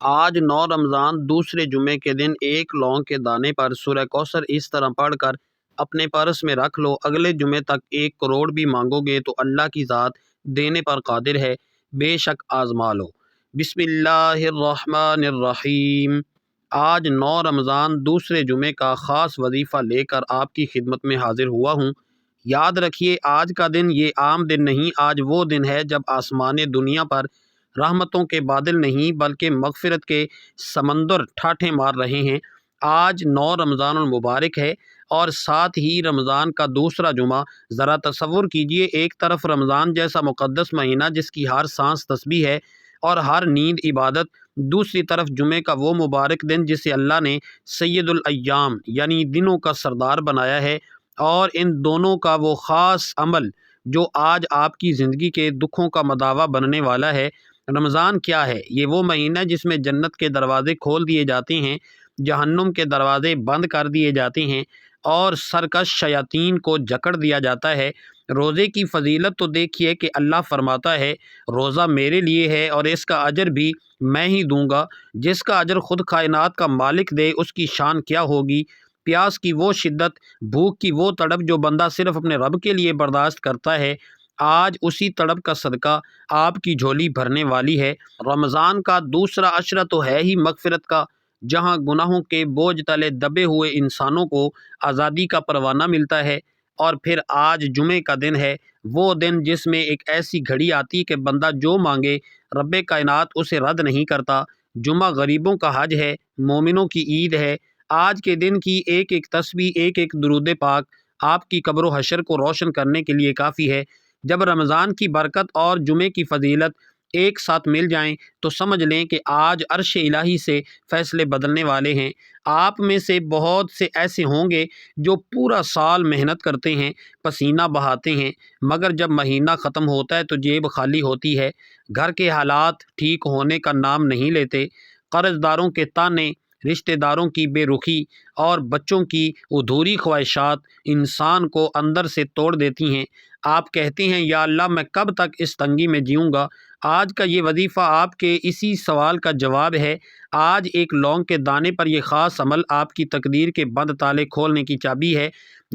آج 9 رمضان دوسرے جمعے کے دن ایک لونگ کے دانے پر سورہ کوثر اس طرح پڑھ کر اپنے پرس میں رکھ لو، اگلے جمعے تک 1 کروڑ بھی مانگو گے تو اللہ کی ذات دینے پر قادر ہے، بے شک آزما لو۔ بسم اللہ الرحمن الرحیم۔ آج 9 رمضان دوسرے جمعے کا خاص وظیفہ لے کر آپ کی خدمت میں حاضر ہوا ہوں۔ یاد رکھیے، آج کا دن یہ عام دن نہیں، آج وہ دن ہے جب آسمان دنیا پر رحمتوں کے بادل نہیں بلکہ مغفرت کے سمندر ٹھاٹھیں مار رہے ہیں۔ آج 9 رمضان المبارک ہے اور ساتھ ہی رمضان کا دوسرا جمعہ۔ ذرا تصور کیجئے، ایک طرف رمضان جیسا مقدس مہینہ جس کی ہر سانس تسبیح ہے اور ہر نیند عبادت، دوسری طرف جمعے کا وہ مبارک دن جسے اللہ نے سید الایام یعنی دنوں کا سردار بنایا ہے، اور ان دونوں کا وہ خاص عمل جو آج آپ کی زندگی کے دکھوں کا مداوا بننے والا ہے۔ رمضان کیا ہے؟ یہ وہ مہینہ جس میں جنت کے دروازے کھول دیے جاتے ہیں، جہنم کے دروازے بند کر دیے جاتے ہیں اور سرکش شیاطین کو جکڑ دیا جاتا ہے۔ روزے کی فضیلت تو دیکھیے کہ اللہ فرماتا ہے، روزہ میرے لیے ہے اور اس کا اجر بھی میں ہی دوں گا۔ جس کا اجر خود کائنات کا مالک دے، اس کی شان کیا ہوگی۔ پیاس کی وہ شدت، بھوک کی وہ تڑپ جو بندہ صرف اپنے رب کے لیے برداشت کرتا ہے، آج اسی تڑپ کا صدقہ آپ کی جھولی بھرنے والی ہے۔ رمضان کا دوسرا عشرہ تو ہے ہی مغفرت کا، جہاں گناہوں کے بوجھ تلے دبے ہوئے انسانوں کو آزادی کا پروانہ ملتا ہے۔ اور پھر آج جمعے کا دن ہے، وہ دن جس میں ایک ایسی گھڑی آتی کہ بندہ جو مانگے رب کائنات اسے رد نہیں کرتا۔ جمعہ غریبوں کا حج ہے، مومنوں کی عید ہے۔ آج کے دن کی ایک ایک تسبیح، ایک ایک درود پاک آپ کی قبر و حشر کو روشن کرنے کے لیے کافی ہے۔ جب رمضان کی برکت اور جمعے کی فضیلت ایک ساتھ مل جائیں تو سمجھ لیں کہ آج عرش الہی سے فیصلے بدلنے والے ہیں۔ آپ میں سے بہت سے ایسے ہوں گے جو پورا سال محنت کرتے ہیں، پسینہ بہاتے ہیں، مگر جب مہینہ ختم ہوتا ہے تو جیب خالی ہوتی ہے۔ گھر کے حالات ٹھیک ہونے کا نام نہیں لیتے۔ قرض داروں کے طعنے، رشتہ داروں کی بے رخی اور بچوں کی ادھوری خواہشات انسان کو اندر سے توڑ دیتی ہیں۔ آپ کہتے ہیں، یا اللہ میں کب تک اس تنگی میں جیوں گا؟ آج کا یہ وظیفہ آپ کے اسی سوال کا جواب ہے۔ آج ایک لونگ کے دانے پر یہ خاص عمل آپ کی تقدیر کے بند تالے کھولنے کی چابی ہے۔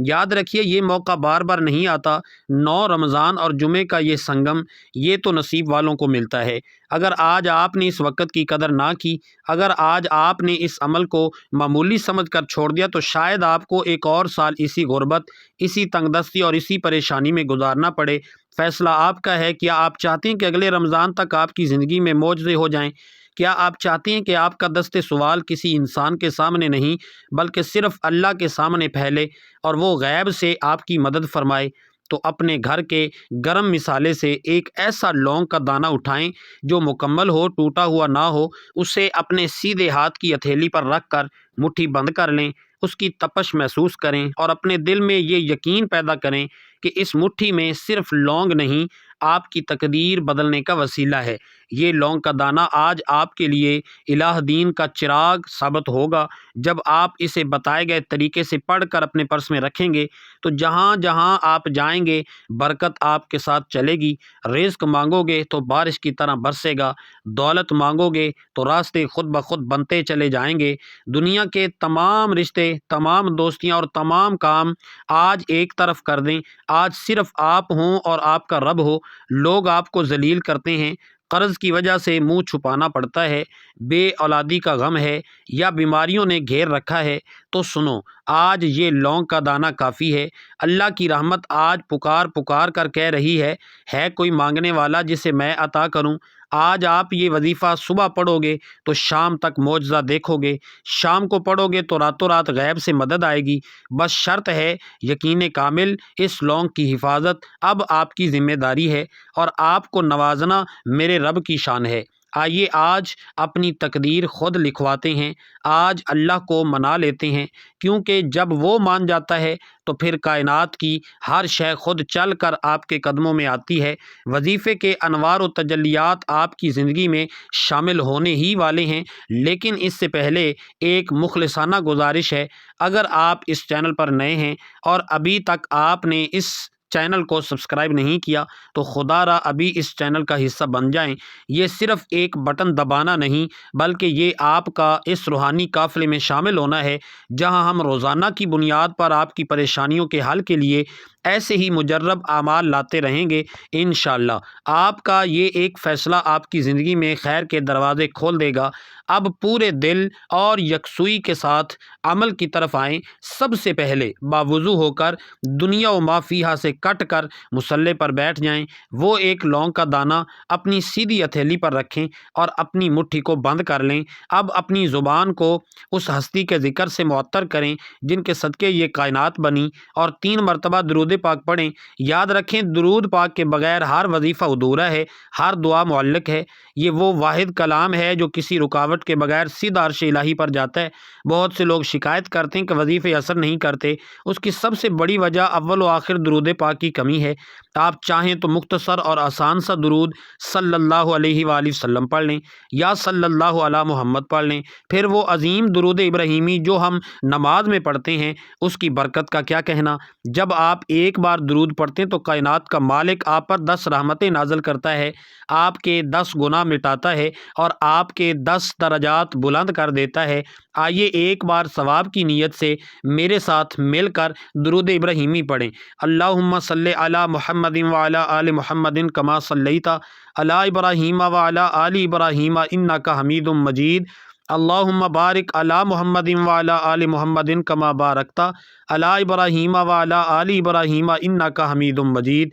یاد رکھیے، یہ موقع بار بار نہیں آتا۔ 9 رمضان اور جمعے کا یہ سنگم، یہ تو نصیب والوں کو ملتا ہے۔ اگر آج آپ نے اس وقت کی قدر نہ کی، اگر آج آپ نے اس عمل کو معمولی سمجھ کر چھوڑ دیا، تو شاید آپ کو ایک اور سال اسی غربت، اسی تنگ دستی اور اسی پریشانی میں گزارنا پڑے۔ فیصلہ آپ کا ہے۔ کیا آپ چاہتے ہیں کہ اگلے رمضان تک آپ کی زندگی میں معجزے ہو جائیں؟ کیا آپ چاہتے ہیں کہ آپ کا دست سوال کسی انسان کے سامنے نہیں بلکہ صرف اللہ کے سامنے پھیلے اور وہ غیب سے آپ کی مدد فرمائے؟ تو اپنے گھر کے گرم مسالے سے ایک ایسا لونگ کا دانہ اٹھائیں جو مکمل ہو، ٹوٹا ہوا نہ ہو۔ اسے اپنے سیدھے ہاتھ کی ہتھیلی پر رکھ کر مٹھی بند کر لیں، اس کی تپش محسوس کریں اور اپنے دل میں یہ یقین پیدا کریں کہ اس مٹھی میں صرف لونگ نہیں، آپ کی تقدیر بدلنے کا وسیلہ ہے۔ یہ لونگ کا دانہ آج آپ کے لیے الہ دین کا چراغ ثابت ہوگا۔ جب آپ اسے بتائے گئے طریقے سے پڑھ کر اپنے پرس میں رکھیں گے تو جہاں جہاں آپ جائیں گے برکت آپ کے ساتھ چلے گی۔ رزق مانگو گے تو بارش کی طرح برسے گا، دولت مانگو گے تو راستے خود بخود بنتے چلے جائیں گے۔ دنیا کے تمام رشتے، تمام دوستیاں اور تمام کام آج ایک طرف کر دیں۔ آج صرف آپ ہوں اور آپ کا رب ہو۔ لوگ آپ کو ذلیل کرتے ہیں، قرض کی وجہ سے منہ چھپانا پڑتا ہے، بے اولادی کا غم ہے یا بیماریوں نے گھیر رکھا ہے، تو سنو، آج یہ لونگ کا دانہ کافی ہے۔ اللہ کی رحمت آج پکار پکار کر کہہ رہی ہے کوئی مانگنے والا جسے میں عطا کروں؟ آج آپ یہ وظیفہ صبح پڑھو گے تو شام تک معجزہ دیکھو گے، شام کو پڑھو گے تو راتوں رات غیب سے مدد آئے گی۔ بس شرط ہے یقین کامل۔ اس لونگ کی حفاظت اب آپ کی ذمہ داری ہے اور آپ کو نوازنا میرے رب کی شان ہے۔ آئیے آج اپنی تقدیر خود لکھواتے ہیں، آج اللہ کو منا لیتے ہیں، کیونکہ جب وہ مان جاتا ہے تو پھر کائنات کی ہر شے خود چل کر آپ کے قدموں میں آتی ہے۔ وظیفے کے انوار و تجلیات آپ کی زندگی میں شامل ہونے ہی والے ہیں، لیکن اس سے پہلے ایک مخلصانہ گزارش ہے۔ اگر آپ اس چینل پر نئے ہیں اور ابھی تک آپ نے اس چینل کو سبسکرائب نہیں کیا تو خدا را ابھی اس چینل کا حصہ بن جائیں۔ یہ صرف ایک بٹن دبانا نہیں بلکہ یہ آپ کا اس روحانی قافلے میں شامل ہونا ہے جہاں ہم روزانہ کی بنیاد پر آپ کی پریشانیوں کے حل کے لیے ایسے ہی مجرب اعمال لاتے رہیں گے۔ انشاءاللہ آپ کا یہ ایک فیصلہ آپ کی زندگی میں خیر کے دروازے کھول دے گا۔ اب پورے دل اور یکسوئی کے ساتھ عمل کی طرف آئیں۔ سب سے پہلے باوضو ہو کر دنیا و ما فیہا سے کٹ کر مصلی پر بیٹھ جائیں۔ وہ ایک لونگ کا دانہ اپنی سیدھی ہتھیلی پر رکھیں اور اپنی مٹھی کو بند کر لیں۔ اب اپنی زبان کو اس ہستی کے ذکر سے معطر کریں جن کے صدقے یہ کائنات بنی، اور 3 مرتبہ درود پاک پڑھیں۔ یاد رکھیں درود پاک کے بغیر ہر وظیفہ ادھورا ہے، ہر دعا معلق ہے۔ یہ وہ واحد کلام ہے جو کسی رکاوٹ کے بغیر سیدھا عرش الہی پر جاتا ہے۔ بہت سے لوگ شکایت کرتے ہیں کہ وظیفے اثر نہیں کرتے۔ اس کی سب سے بڑی وجہ اول و آخر درود پاک کی کمی ہے۔ آپ چاہیں تو مختصر اور آسان سا درود صلی اللہ علیہ وآلہ وسلم پڑھ لیں یا صلی اللہ علی محمد پڑھ لیں۔ پھر وہ عظیم درود ابراہیمی جو ہم نماز میں پڑھتے ہیں اس کی برکت کا کیا کہنا۔ جب آپ ایک بار درود پڑھتے ہیں تو کائنات کا مالک آپ پر 10 رحمتیں نازل کرتا ہے، آپ کے 10 گناہ مٹاتا ہے اور آپ کے 10 درجات بلند کر دیتا ہے۔ آئیے ایک بار ثواب کی نیت سے میرے ساتھ مل کر درود ابراہیمی پڑھیں۔ اللہم صلی علی محمد وعلی آل محمد کما صلیت علی ابراہیم وعلی آل ابراہیم انک حمید مجید۔ اللہم بارک علی محمد وعلی آل محمد کما بارکت علی ابراہیم وعلی آل ابراہیم انک حمید مجید۔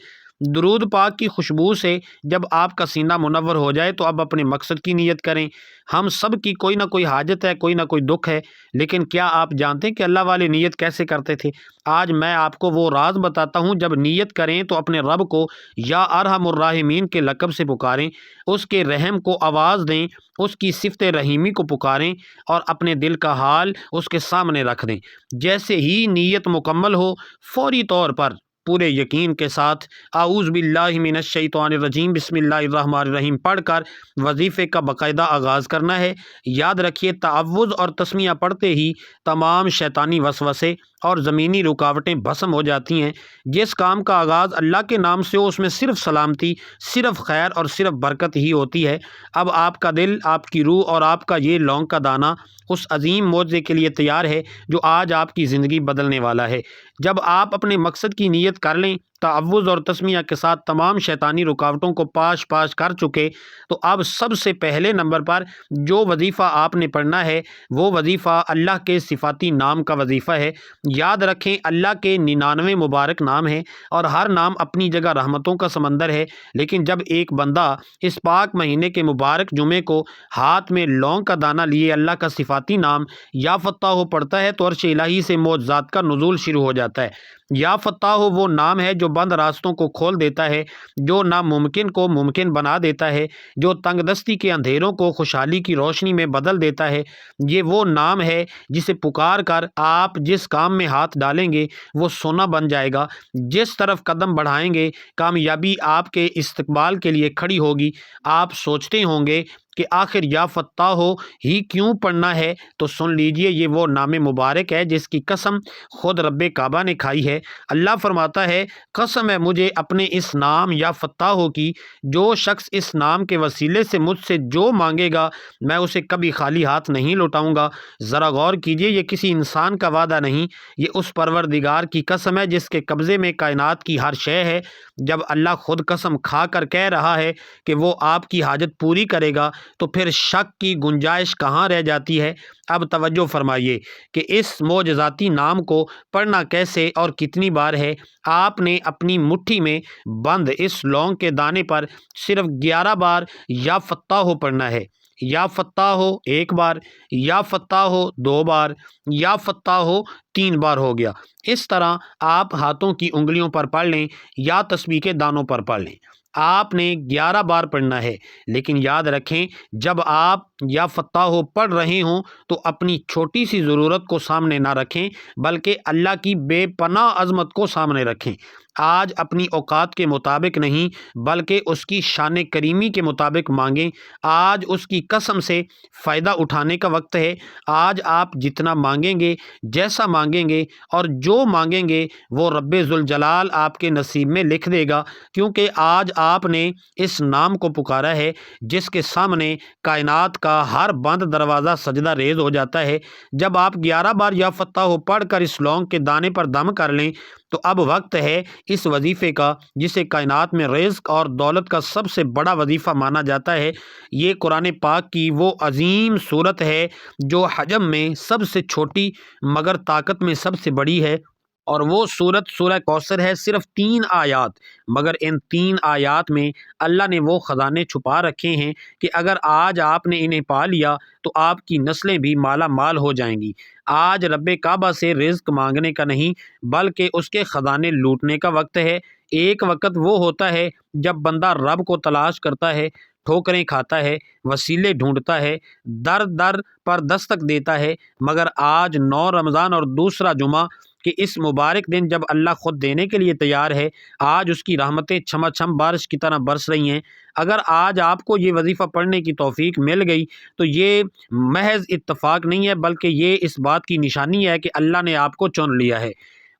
درود پاک کی خوشبو سے جب آپ کا سینہ منور ہو جائے تو اب اپنے مقصد کی نیت کریں۔ ہم سب کی کوئی نہ کوئی حاجت ہے، کوئی نہ کوئی دکھ ہے، لیکن کیا آپ جانتے ہیں کہ اللہ والے نیت کیسے کرتے تھے؟ آج میں آپ کو وہ راز بتاتا ہوں۔ جب نیت کریں تو اپنے رب کو یا ارحم الراحمین کے لقب سے پکاریں، اس کے رحم کو آواز دیں، اس کی صفت رحیمی کو پکاریں اور اپنے دل کا حال اس کے سامنے رکھ دیں۔ جیسے ہی نیت مکمل ہو فوری طور پر پورے یقین کے ساتھ اعوذ باللہ من الشیطان الرجیم بسم اللہ الرحمن الرحیم پڑھ کر وظیفے کا باقاعدہ آغاز کرنا ہے۔ یاد رکھیے تعوذ اور تسمیہ پڑھتے ہی تمام شیطانی وسوسے اور زمینی رکاوٹیں بھسم ہو جاتی ہیں۔ جس کام کا آغاز اللہ کے نام سے ہو اس میں صرف سلامتی، صرف خیر اور صرف برکت ہی ہوتی ہے۔ اب آپ کا دل، آپ کی روح اور آپ کا یہ لونگ کا دانہ اس عظیم معجزے کے لیے تیار ہے جو آج آپ کی زندگی بدلنے والا ہے۔ جب آپ اپنے مقصد کی نیت کر لیں، تعوذ اور تسمیہ کے ساتھ تمام شیطانی رکاوٹوں کو پاش پاش کر چکے، تو اب سب سے پہلے نمبر پر جو وظیفہ آپ نے پڑھنا ہے وہ وظیفہ اللہ کے صفاتی نام کا وظیفہ ہے۔ یاد رکھیں اللہ کے 99 مبارک نام ہیں اور ہر نام اپنی جگہ رحمتوں کا سمندر ہے، لیکن جب ایک بندہ اس پاک مہینے کے مبارک جمعے کو ہاتھ میں لونگ کا دانہ لیے اللہ کا صفاتی نام یا فتاح پڑھتا ہے تو عرش الہی سے معجزات کا نزول شروع ہو جاتا ہے۔ یا فتاح وہ نام ہے جو بند راستوں کو کھول دیتا ہے، جو ناممکن کو ممکن بنا دیتا ہے، جو تنگ دستی کے اندھیروں کو خوشحالی کی روشنی میں بدل دیتا ہے۔ یہ وہ نام ہے جسے پکار کر آپ جس کام میں ہاتھ ڈالیں گے وہ سونا بن جائے گا۔ جس طرف قدم بڑھائیں گے کامیابی آپ کے استقبال کے لیے کھڑی ہوگی۔ آپ سوچتے ہوں گے کہ آخر یا فتاح ہی کیوں پڑھنا ہے، تو سن لیجئے یہ وہ نام مبارک ہے جس کی قسم خود رب کعبہ نے کھائی ہے۔ اللہ فرماتا ہے قسم ہے مجھے اپنے اس نام یا فتاح کی، جو شخص اس نام کے وسیلے سے مجھ سے جو مانگے گا میں اسے کبھی خالی ہاتھ نہیں لوٹاؤں گا۔ ذرا غور کیجئے، یہ کسی انسان کا وعدہ نہیں، یہ اس پروردگار کی قسم ہے جس کے قبضے میں کائنات کی ہر شے ہے۔ جب اللہ خود قسم کھا کر کہہ رہا ہے کہ وہ آپ کی حاجت پوری کرے گا تو پھر شک کی گنجائش کہاں رہ جاتی ہے؟ اب توجہ فرمائیے کہ اس معجزاتی نام کو پڑھنا کیسے اور کتنی بار ہے۔ آپ نے اپنی مٹھی میں بند اس لونگ کے دانے پر صرف 11 بار یا فتاح پڑھنا ہے۔ یا فتاح 1 بار، یا فتاح 2 بار، یا فتاح 3 بار ہو گیا۔ اس طرح آپ ہاتھوں کی انگلیوں پر پڑھ لیں یا تسبیح کے دانوں پر پڑھ لیں۔ آپ نے 11 بار پڑھنا ہے، لیکن یاد رکھیں جب آپ یا فتاح پڑھ رہے ہوں تو اپنی چھوٹی سی ضرورت کو سامنے نہ رکھیں بلکہ اللہ کی بے پناہ عظمت کو سامنے رکھیں۔ آج اپنی اوقات کے مطابق نہیں بلکہ اس کی شان کریمی کے مطابق مانگیں۔ آج اس کی قسم سے فائدہ اٹھانے کا وقت ہے۔ آج آپ جتنا مانگیں گے، جیسا مانگیں گے اور جو مانگیں گے وہ رب ذوالجلال آپ کے نصیب میں لکھ دے گا، کیونکہ آج آپ نے اس نام کو پکارا ہے جس کے سامنے کائنات کا ہر بند دروازہ سجدہ ریز ہو جاتا ہے۔ جب آپ 11 بار یا فتح پڑھ کر اس لونگ کے دانے پر دم کر لیں تو اب وقت ہے اس وظیفے کا جسے کائنات میں رزق اور دولت کا سب سے بڑا وظیفہ مانا جاتا ہے۔ یہ قرآن پاک کی وہ عظیم صورت ہے جو حجم میں سب سے چھوٹی مگر طاقت میں سب سے بڑی ہے، اور وہ صورت سورہ کوثر ہے۔ صرف 3 آیات، مگر ان 3 آیات میں اللہ نے وہ خزانے چھپا رکھے ہیں کہ اگر آج آپ نے انہیں پا لیا تو آپ کی نسلیں بھی مالا مال ہو جائیں گی۔ آج رب کعبہ سے رزق مانگنے کا نہیں بلکہ اس کے خزانے لوٹنے کا وقت ہے۔ ایک وقت وہ ہوتا ہے جب بندہ رب کو تلاش کرتا ہے، ٹھوکریں کھاتا ہے، وسیلے ڈھونڈتا ہے، در در پر دستک دیتا ہے، مگر آج 9 رمضان اور دوسرا جمعہ کہ اس مبارک دن جب اللہ خود دینے کے لیے تیار ہے، آج اس کی رحمتیں چھما چھم بارش کی طرح برس رہی ہیں۔ اگر آج آپ کو یہ وظیفہ پڑھنے کی توفیق مل گئی تو یہ محض اتفاق نہیں ہے بلکہ یہ اس بات کی نشانی ہے کہ اللہ نے آپ کو چن لیا ہے۔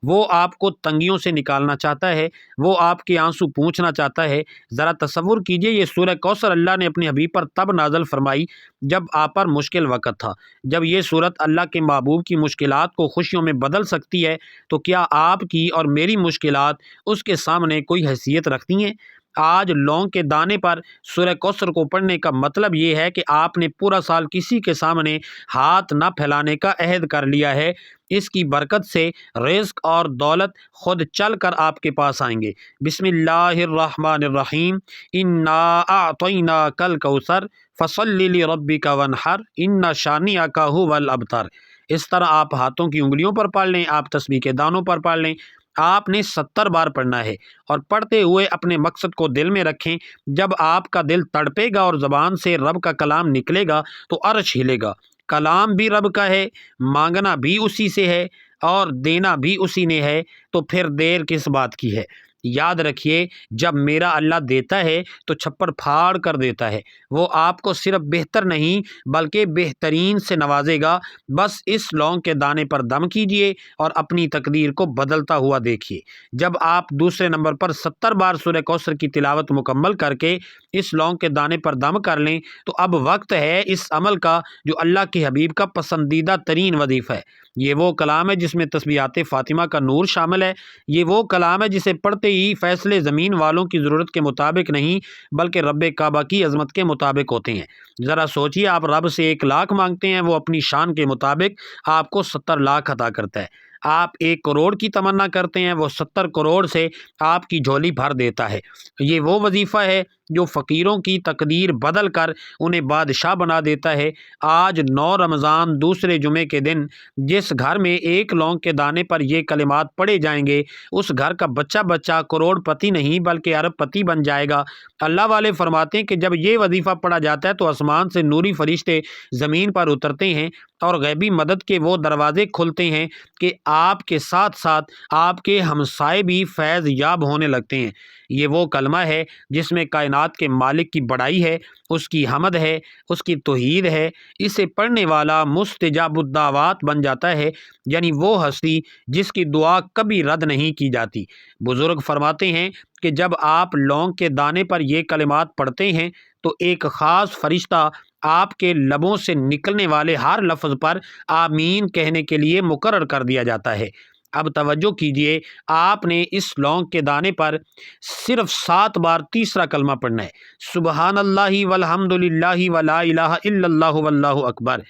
وہ آپ کو تنگیوں سے نکالنا چاہتا ہے، وہ آپ کے آنسو پوچھنا چاہتا ہے۔ ذرا تصور کیجئے، یہ سورہ کوثر اللہ نے اپنے حبیب پر تب نازل فرمائی جب آپ پر مشکل وقت تھا۔ جب یہ صورت اللہ کے محبوب کی مشکلات کو خوشیوں میں بدل سکتی ہے تو کیا آپ کی اور میری مشکلات اس کے سامنے کوئی حیثیت رکھتی ہیں؟ آج لونگ کے دانے پر سورہ کوثر کو پڑھنے کا مطلب یہ ہے کہ آپ نے پورا سال کسی کے سامنے ہاتھ نہ پھیلانے کا عہد کر لیا ہے۔ اس کی برکت سے رزق اور دولت خود چل کر آپ کے پاس آئیں گے۔ بسم اللہ الرحمن الرحیم، انا اعطیناک الکوثر فصل لربک وانحر ان شانئک ھو الابتر۔ اس طرح آپ ہاتھوں کی انگلیوں پر پڑھ لیں، آپ تسبیح کے دانوں پر پڑھ لیں۔ آپ نے 70 بار پڑھنا ہے اور پڑھتے ہوئے اپنے مقصد کو دل میں رکھیں۔ جب آپ کا دل تڑپے گا اور زبان سے رب کا کلام نکلے گا تو عرش ہلے گا۔ کلام بھی رب کا ہے، مانگنا بھی اسی سے ہے اور دینا بھی اسی نے ہے، تو پھر دیر کس بات کی ہے؟ یاد رکھیے، جب میرا اللہ دیتا ہے تو چھپر پھاڑ کر دیتا ہے۔ وہ آپ کو صرف بہتر نہیں بلکہ بہترین سے نوازے گا۔ بس اس لونگ کے دانے پر دم کیجئے اور اپنی تقدیر کو بدلتا ہوا دیکھیے۔ جب آپ دوسرے نمبر پر 70 بار سورہ کوثر کی تلاوت مکمل کر کے اس لونگ کے دانے پر دم کر لیں تو اب وقت ہے اس عمل کا جو اللہ کے حبیب کا پسندیدہ ترین وظیفہ ہے۔ یہ وہ کلام ہے جس میں تسبیحات فاطمہ کا نور شامل ہے۔ یہ وہ کلام ہے جسے پڑھتے ہی فیصلے زمین والوں کی ضرورت کے مطابق نہیں بلکہ رب کعبہ کی عظمت کے مطابق ہوتے ہیں۔ ذرا سوچئے، آپ رب سے 1 لاکھ مانگتے ہیں، وہ اپنی شان کے مطابق آپ کو 70 لاکھ عطا کرتا ہے۔ آپ 1 کروڑ کی تمنا کرتے ہیں، وہ 70 کروڑ سے آپ کی جھولی بھر دیتا ہے۔ یہ وہ وظیفہ ہے جو فقیروں کی تقدیر بدل کر انہیں بادشاہ بنا دیتا ہے۔ آج 9 رمضان دوسرے جمعے کے دن جس گھر میں 1 لونگ کے دانے پر یہ کلمات پڑھے جائیں گے اس گھر کا بچہ بچہ کروڑ پتی نہیں بلکہ ارب پتی بن جائے گا۔ اللہ والے فرماتے ہیں کہ جب یہ وظیفہ پڑھا جاتا ہے تو آسمان سے نوری فرشتے زمین پر اترتے ہیں اور غیبی مدد کے وہ دروازے کھلتے ہیں کہ آپ کے ساتھ ساتھ آپ کے ہمسائے بھی فیض یاب ہونے لگتے ہیں۔ یہ وہ کلمہ ہے جس میں کائنات کے مالک کی بڑائی ہے، اس کی حمد ہے، اس کی توحید ہے۔ اسے پڑھنے والا مستجاب الدعوات بن جاتا ہے، یعنی وہ ہستی جس کی دعا کبھی رد نہیں کی جاتی۔ بزرگ فرماتے ہیں کہ جب آپ لونگ کے دانے پر یہ کلمات پڑھتے ہیں تو ایک خاص فرشتہ آپ کے لبوں سے نکلنے والے ہر لفظ پر آمین کہنے کے لیے مقرر کر دیا جاتا ہے۔ اب توجہ کیجئے، آپ نے اس لونگ کے دانے پر صرف 7 بار تیسرا کلمہ پڑھنا ہے، سبحان اللہ والحمد للہ ولا الہ الا اللہ واللہ اکبر۔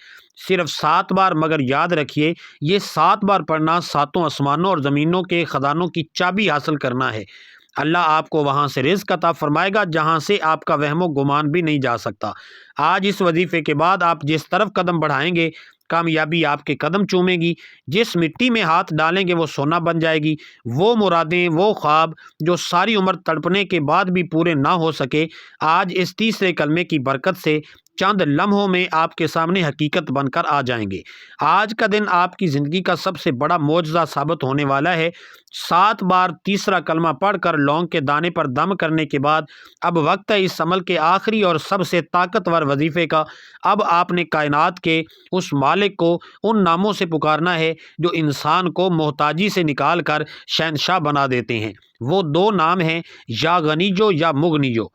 صرف 7 بار، مگر یاد رکھیے یہ 7 بار پڑھنا 7 آسمانوں اور زمینوں کے خزانوں کی چابی حاصل کرنا ہے۔ اللہ آپ کو وہاں سے رزق عطا فرمائے گا جہاں سے آپ کا وہم و گمان بھی نہیں جا سکتا۔ آج اس وظیفے کے بعد آپ جس طرف قدم بڑھائیں گے کامیابی آپ کے قدم چومے گی۔ جس مٹی میں ہاتھ ڈالیں گے وہ سونا بن جائے گی۔ وہ مرادیں، وہ خواب جو ساری عمر تڑپنے کے بعد بھی پورے نہ ہو سکے، آج اس تیسرے کلمے کی برکت سے چند لمحوں میں آپ کے سامنے حقیقت بن کر آ جائیں گے۔ آج کا دن آپ کی زندگی کا سب سے بڑا معجزہ ثابت ہونے والا ہے۔ 7 بار تیسرا کلمہ پڑھ کر لونگ کے دانے پر دم کرنے کے بعد اب وقت ہے اس عمل کے آخری اور سب سے طاقتور وظیفے کا۔ اب آپ نے کائنات کے اس مالک کو ان ناموں سے پکارنا ہے جو انسان کو محتاجی سے نکال کر شہنشاہ بنا دیتے ہیں۔ وہ 2 نام ہیں، یا غنیجو یا مغنیجو۔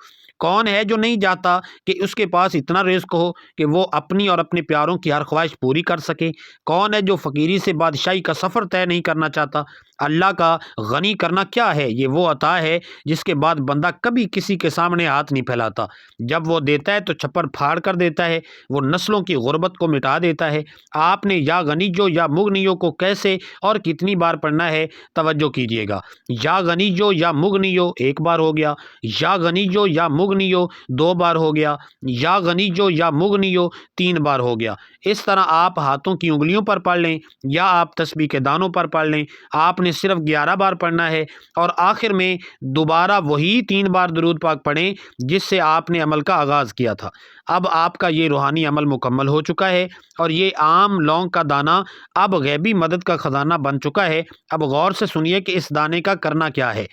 کون ہے جو نہیں چاہتا کہ اس کے پاس اتنا رزق ہو کہ وہ اپنی اور اپنے پیاروں کی ہر خواہش پوری کر سکے؟ کون ہے جو فقیری سے بادشاہی کا سفر طے نہیں کرنا چاہتا؟ اللہ کا غنی کرنا کیا ہے؟ یہ وہ عطا ہے جس کے بعد بندہ کبھی کسی کے سامنے ہاتھ نہیں پھیلاتا۔ جب وہ دیتا ہے تو چھپر پھاڑ کر دیتا ہے، وہ نسلوں کی غربت کو مٹا دیتا ہے۔ آپ نے یا غنیجو یا مغنیو کو کیسے اور کتنی بار پڑھنا ہے توجہ کیجیے گا۔ یا غنیجو یا مغنیو 1 بار ہو گیا، یا غنیجو یا مغنیو 2 بار ہو گیا، یا غنیجو یا مغنیو 3 بار ہو گیا۔ اس طرح آپ ہاتھوں کی انگلیوں پر پڑھ لیں یا آپ تسبیح کے دانوں پر پڑھ لیں۔ آپ نے صرف 11 بار پڑھنا ہے اور آخر میں دوبارہ وہی 3 بار درود پاک پڑھیں جس سے آپ نے عمل کا آغاز کیا تھا۔ اب آپ کا یہ روحانی عمل مکمل ہو چکا ہے اور یہ عام لونگ کا دانہ اب غیبی مدد کا خزانہ بن چکا ہے۔ اب غور سے سنیے کہ اس دانے کا کرنا کیا ہے۔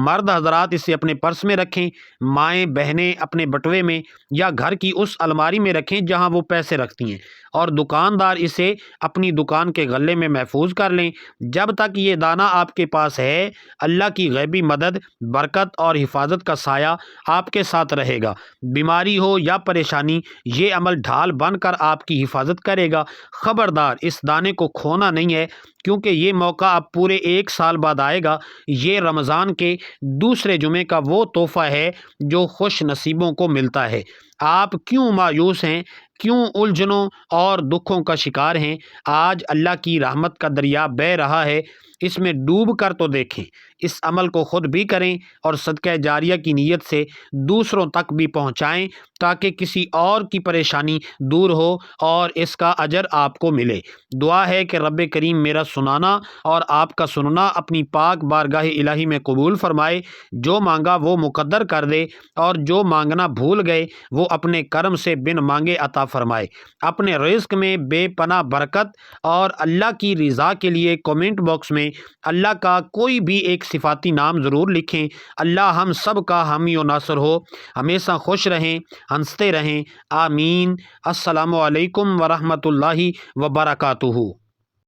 مرد حضرات اسے اپنے پرس میں رکھیں، مائیں بہنیں اپنے بٹوے میں یا گھر کی اس الماری میں رکھیں جہاں وہ پیسے رکھتی ہیں، اور دکاندار اسے اپنی دکان کے غلے میں محفوظ کر لیں۔ جب تک یہ دانہ آپ کے پاس ہے، اللہ کی غیبی مدد، برکت اور حفاظت کا سایہ آپ کے ساتھ رہے گا۔ بیماری ہو یا پریشانی، یہ عمل ڈھال بن کر آپ کی حفاظت کرے گا۔ خبردار، اس دانے کو کھونا نہیں ہے، کیونکہ یہ موقع اب پورے 1 سال بعد آئے گا۔ یہ رمضان کے دوسرے جمعے کا وہ تحفہ ہے جو خوش نصیبوں کو ملتا ہے۔ آپ کیوں مایوس ہیں؟ کیوں الجھنوں اور دکھوں کا شکار ہیں؟ آج اللہ کی رحمت کا دریا بہہ رہا ہے، اس میں ڈوب کر تو دیکھیں۔ اس عمل کو خود بھی کریں اور صدقہ جاریہ کی نیت سے دوسروں تک بھی پہنچائیں تاکہ کسی اور کی پریشانی دور ہو اور اس کا اجر آپ کو ملے۔ دعا ہے کہ رب کریم میرا سنانا اور آپ کا سننا اپنی پاک بارگاہ الہی میں قبول فرمائے۔ جو مانگا وہ مقدر کر دے اور جو مانگنا بھول گئے وہ اپنے کرم سے بن مانگے عطا فرمائے۔ اپنے رزق میں بے پناہ برکت اور اللہ کی رضا کے لیے کمنٹ باکس میں اللہ کا کوئی بھی ایک صفاتی نام ضرور لکھیں۔ اللہ ہم سب کا حامی و ناصر ہو۔ ہمیشہ خوش رہیں، ہنستے رہیں، آمین۔ السلام علیکم ورحمۃ اللہ وبرکاتہ۔